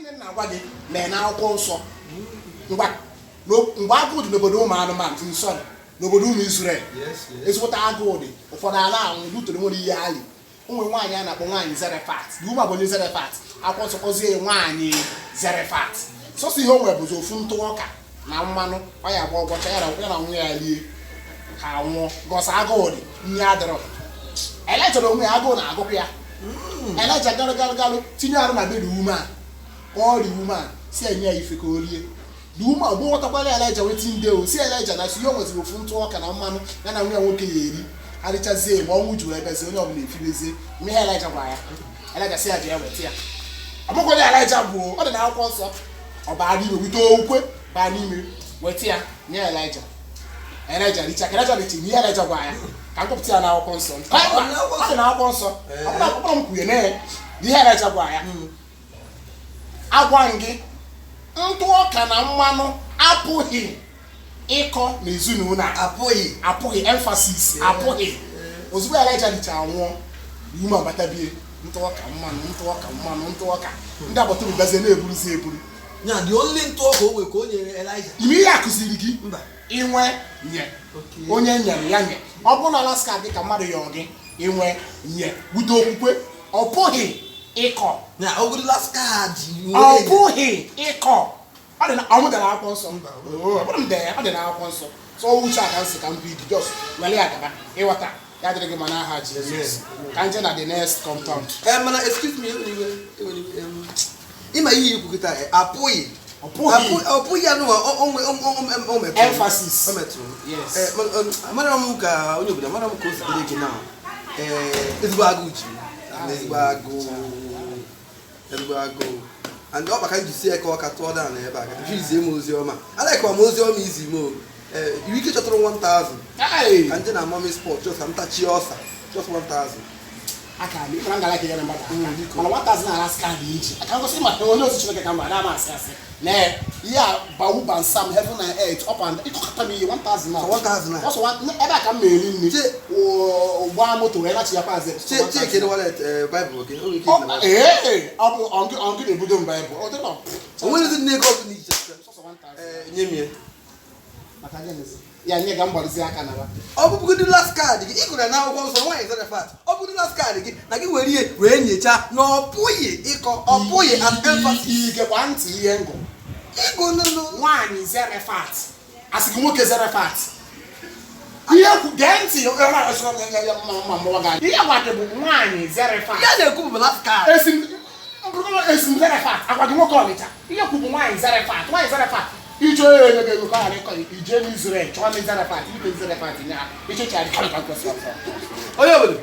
gịnị na-agwa gị mee n'akwụkwọ nsọ mgbe agụụ dị n'obodo ụmụ anụmanụ nsọ n'obodo ụmụ Izrel ezigbote agụụ dị ụfọdụ ala ahụ butere nwere ihe ali ụmụ nwaanyị a na-akpọ nwaanyị Zarefat Duma bụ onye Zarefat akwụkwọ nsọ kọzie nwaanyị Zarefat sọsọ ihe o nwere bụzi ofu ntụ ọka na mmanụ ọ ya gba ọgwọcha ya na nwa ya lie ha nwụọ gọsa agụụ dị nri adịrọ Elaịja na onwe ya agụụ na-agụkwa ya Elaịja galụ tinye arụ na be Duma ka ọ rie Duma si enye ya ife ka o rie Duma bụ nwọtakwara Elaịja weti ndị o si Elaịja na si ihe o nwetara ofu ntụ ọka na mmanụ ya na nwunye nwoke ya eri arịchazie ma ọnwụ juru ebezi onye ọbụla efibezie ihe Elaịja gwara ya Elaịja si ya ji eweta ya ọbụkwa Elaịja bụ ọ dị na akwụkwọ nsọ ọ baa n'ime wite okwe baa n'ime weta ya nye Elaịja Elaịja richa ka Elaịja richa ihe Elaịja gwara ya ka nkọpụta ya na akwụkwọ nsọ ọ dị na akwụkwọ nsọ ọbụla m kwuye na ihe Elaịja gwara ya agwa gị ntụ ọka na mmanụ apụghị ịkọ n'ezinụlọ apụghị emphasis apụghị ozugbo Elaịja richa nwụọ Duma batabie ntụ ọka mmanụ ndị agbata obi bazie na-eburuzi eburu ya the only ntụ ọka o nwe ka o nyere Elaịja ime ihe akụziri gị inwe nye onye nyere ya nye ọ bụrụ na Alaska dị ka mmadụ yọọ gị inwe nye bute okwukwe ọ pụghị ịkọ ọ pụghị ịkọ ọ dị na akwụkwọ nsọ ọ dị na akwụkwọ nsọ so wuche aka nsị ka m bidi jos were ya gaba ịghọta ya dịrị gị ma n'aha Jizọs ka nje na the next compound mana excuse me ịma ihe ikwu kịta apụghị anụ o metụrụ emphasis amara m ka onye obodo amara m ka o sitere gị na ezigbo agụụ ji ezigbo agụụ and ọ baka ji si ya ka ọ ka tụọ daa na ebe a ka izie m ozi ọma alaikwa m ozi ọma izi m iwu ike chọtụrụ 1000 ka ndị na mami sport just ntachi ọsa just 1000 aka mi franga like ya na mbata mana 1000 na Alaska dị iche aka ngosi ma onye ozi Chineke ka mba na amasị asị na ya bawu bansam heaven and earth up and ịkọkọta m ihe 1000 na 1000 ọsọ ebe a ka m na-eri nri ụgbọ moto wee nachi ya paze chike wallet Bible oke o ike ọ bụ ọngị na-ebudo m Bible ọ dịrọ o nwere ndị na-ego ọgụ n'iche nye m maka gịnị ya nye ga mgbarizi aka na ba ọ bụbụ ndị last card gị ịgụrụ na akwụkwọ nsọ nwaanyị Zarefat ọ bụ ndị last card gị na gị were ihe wee nyecha na ọ pụghị ịkọ ọ pụghị at emphasis igekwa ntị ihe ngụ ịgụ nụnụ nwaanyị Zarefat asị gị nwoke Zarefat ihe gee ntị ihe gwa gị bụ nwaanyị Zarefat ya na-ekwu bụ last card esim Zarefat agwa gị nwoke Ọnịcha ihe kwu bụ nwaanyị Zarefat ijo enye gị ka anyị kọ ije n'Izrel chọọ ndị Zarefat ibe Zarefat nya iche chari ka kwesịrị onye obodo